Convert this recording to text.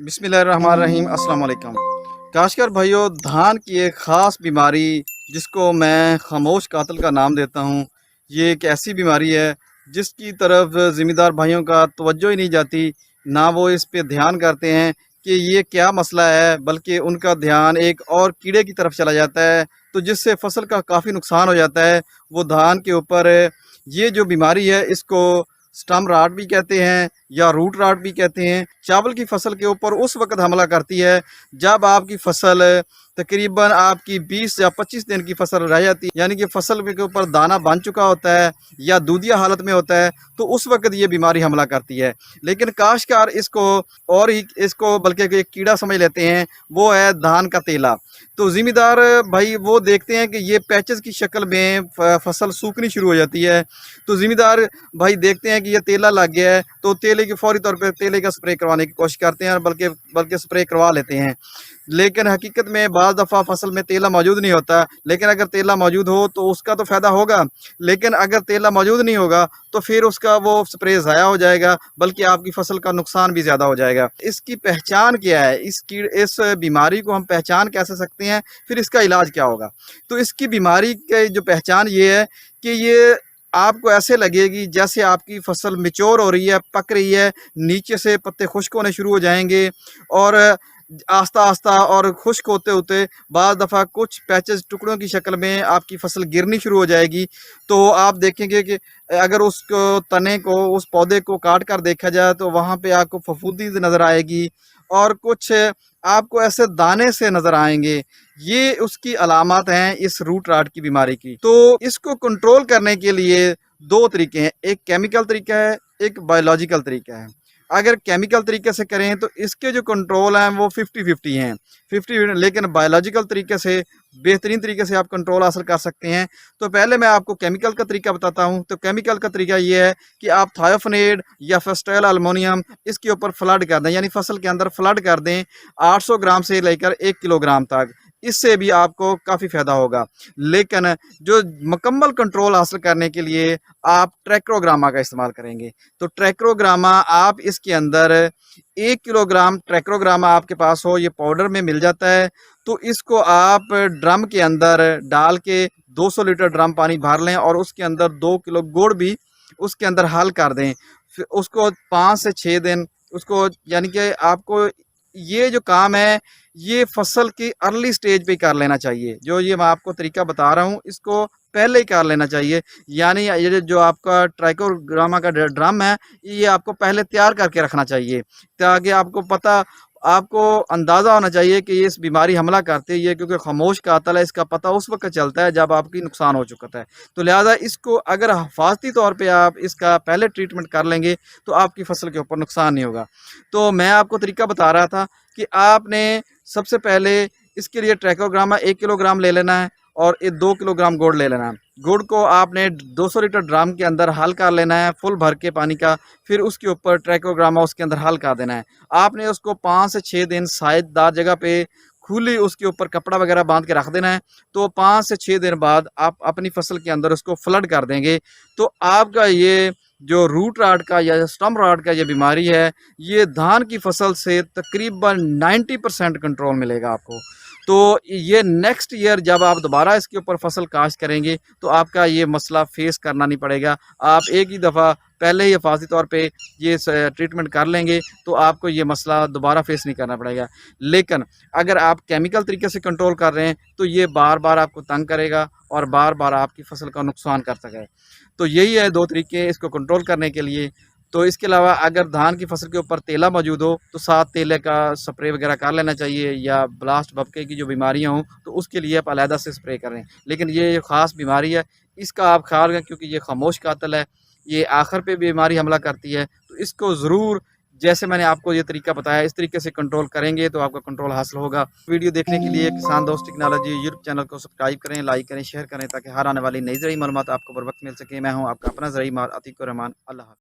बिस्मिल्लाहिर्रहमानिर्रहीम अस्सलाम वालेकुम। काश्तकार भाइयों, धान की एक ख़ास बीमारी जिसको मैं खामोश कातिल का नाम देता हूँ, ये एक ऐसी बीमारी है जिसकी तरफ ज़िम्मेदार भाइयों का तवज्जो ही नहीं जाती, ना वो इस पे ध्यान करते हैं कि ये क्या मसला है, बल्कि उनका ध्यान एक और कीड़े की तरफ चला जाता है, तो जिससे फसल का काफ़ी नुकसान हो जाता है। वो धान के ऊपर ये जो बीमारी है इसको स्टम राट भी कहते हैं या रूट राट भी कहते हैं। चावल की फसल के ऊपर उस वक्त हमला करती है जब आपकी फसल तकरीबन आपकी 20 या 25 दिन की फसल रह जाती है, यानी कि फसल के ऊपर दाना बन चुका होता है या दूधिया हालत में होता है, तो उस वक्त ये बीमारी हमला करती है। लेकिन काश्तकार इसको और ही इसको बल्कि एक कीड़ा समझ लेते हैं, वो है धान का तेला। तो ज़िम्मेदार भाई वो देखते हैं कि ये पैचेस की शक्ल में फसल सूखनी शुरू हो जाती है, तो ज़िम्मेदार भाई देखते हैं कि ये तेला लग गया है, तो तेले की फौरी तौर पे तेले का स्प्रे करवाने की कोशिश करते हैं, और बल्कि बल्कि स्प्रे करवा लेते हैं। लेकिन हकीकत में बाज़ दफ़ा फसल में तेला मौजूद नहीं होता। लेकिन अगर तेला मौजूद हो तो उसका तो फ़ायदा होगा, लेकिन अगर तेला मौजूद नहीं होगा तो फिर उसका वो स्प्रे ज़ाया हो जाएगा, बल्कि आपकी फसल का नुकसान भी ज़्यादा हो जाएगा। इसकी पहचान क्या है, इस बीमारी को हम पहचान कैसे सकते हैं, फिर इसका इलाज क्या होगा? तो इसकी बीमारी की जो पहचान ये है कि ये आपको ऐसे लगेगी जैसे आपकी फसल मैच्योर हो रही है, पक रही है, नीचे से पत्ते खुश्क होने शुरू हो जाएंगे, और आस्ता आस्ता और खुश्क होते होते बाद दफ़ा कुछ पैचेस टुकड़ों की शक्ल में आपकी फसल गिरनी शुरू हो जाएगी। तो आप देखेंगे कि अगर उसको तने को, उस पौधे को काट कर देखा जाए तो वहाँ पे आपको फफूंदी नज़र आएगी, और कुछ आपको ऐसे दाने से नज़र आएंगे। ये उसकी अलामत हैं इस रूट राट की बीमारी की। तो इसको कंट्रोल करने के लिए दो तरीके हैं, एक केमिकल तरीका है, एक बायोलॉजिकल तरीका है। अगर केमिकल तरीके से करें तो इसके जो कंट्रोल हैं वो 50-50 हैं, 50, लेकिन बायोलॉजिकल तरीके से बेहतरीन तरीके से आप कंट्रोल हासिल कर सकते हैं। तो पहले मैं आपको केमिकल का तरीका बताता हूं। तो केमिकल का तरीका ये है कि आप थायोफनेट या फेस्टाइल अल्मोनियम इसके ऊपर फ्लड कर दें, यानी फसल के अंदर फ्लड कर दें 800 ग्राम से लेकर 1 किलोग्राम तक। इससे भी आपको काफ़ी फ़ायदा होगा। लेकिन जो मुकम्मल कंट्रोल हासिल करने के लिए आप ट्रैक्रोग्रामा का इस्तेमाल करेंगे। तो ट्रैक्रोग्रामा आप इसके अंदर 1 किलोग्राम ट्रैक्रोग्रामा आपके पास हो, ये पाउडर में मिल जाता है, तो इसको आप ड्रम के अंदर डाल के 200 लीटर ड्रम पानी भर लें, और उसके अंदर 2 किलो गुड़ भी उसके अंदर हल कर दें। फिर उसको 5 से 6 दिन उसको, यानी कि आपको ये जो काम है ये फसल की अर्ली स्टेज पे कर लेना चाहिए। जो ये मैं आपको तरीका बता रहा हूँ इसको पहले ही कर लेना चाहिए, यानी ये जो आपका ट्राइकोग्रामा का ड्रम है ये आपको पहले तैयार करके रखना चाहिए, ताकि आपको अंदाज़ा होना चाहिए कि ये इस बीमारी हमला करती है, क्योंकि खामोश कातिल है, इसका पता उस वक्त चलता है जब आपकी नुकसान हो चुका है। तो लिहाजा इसको अगर हिफाजती तौर पे आप इसका पहले ट्रीटमेंट कर लेंगे तो आपकी फसल के ऊपर नुकसान नहीं होगा। तो मैं आपको तरीका बता रहा था कि आपने सबसे पहले इसके लिए ट्रैकोग्रामा 1 किलोग्राम ले लेना है, और 2 किलोग्राम गुड़ ले लेना है। गुड़ को आपने 200 लीटर ड्रम के अंदर हल कर लेना है फुल भर के पानी का, फिर उसके ऊपर ट्रैकोग्रामा उसके अंदर हल कर देना है। आपने उसको 5 से 6 दिन साइडदार जगह पे खुली उसके ऊपर कपड़ा वगैरह बांध के रख देना है। तो 5 से 6 दिन बाद आप अपनी फसल के अंदर उसको फ्लड कर देंगे, तो आपका ये जो रूट राट का या स्टम राट का ये बीमारी है, ये धान की फसल से तकरीबन 90% कंट्रोल मिलेगा आपको। तो ये नेक्स्ट ईयर जब आप दोबारा इसके ऊपर फसल काश्त करेंगे तो आपका ये मसला फेस करना नहीं पड़ेगा। आप एक ही दफ़ा पहले ही हिफाजती तौर पे ये ट्रीटमेंट कर लेंगे तो आपको ये मसला दोबारा फेस नहीं करना पड़ेगा। लेकिन अगर आप केमिकल तरीके से कंट्रोल कर रहे हैं तो ये बार बार आपको तंग करेगा और बार बार आपकी फसल का नुकसान कर सके। तो यही है दो तरीके इसको कंट्रोल करने के लिए। तो इसके अलावा अगर धान की फसल के ऊपर तेला मौजूद हो तो साथ तेले का स्प्रे वगैरह कर लेना चाहिए, या ब्लास्ट भपके की जो बीमारियां हों तो उसके लिए आप अलहदा से स्प्रे करें। लेकिन ये ख़ास बीमारी है, इसका आप ख्याल रखें, क्योंकि ये खामोश कातिल है, ये आखिर पे बीमारी हमला करती है। तो इसको ज़रूर, जैसे मैंने आपको ये तरीका बताया, इस तरीके से कंट्रोल करेंगे तो आपका कंट्रोल हासिल होगा। वीडियो देखने के लिए किसान दोस्त टेक्नोलॉजी यूट्यूब चैनल को सब्सक्राइब करें, लाइक करें, शेयर करें, ताकि हर आने वाली नई ज़रूरी मालूमात आपको बर वक्त मिल सके। मैं हूँ आपका अपना ज़रूरी माल अतीकुर रहमान। अल्लाह हाफ़िज़।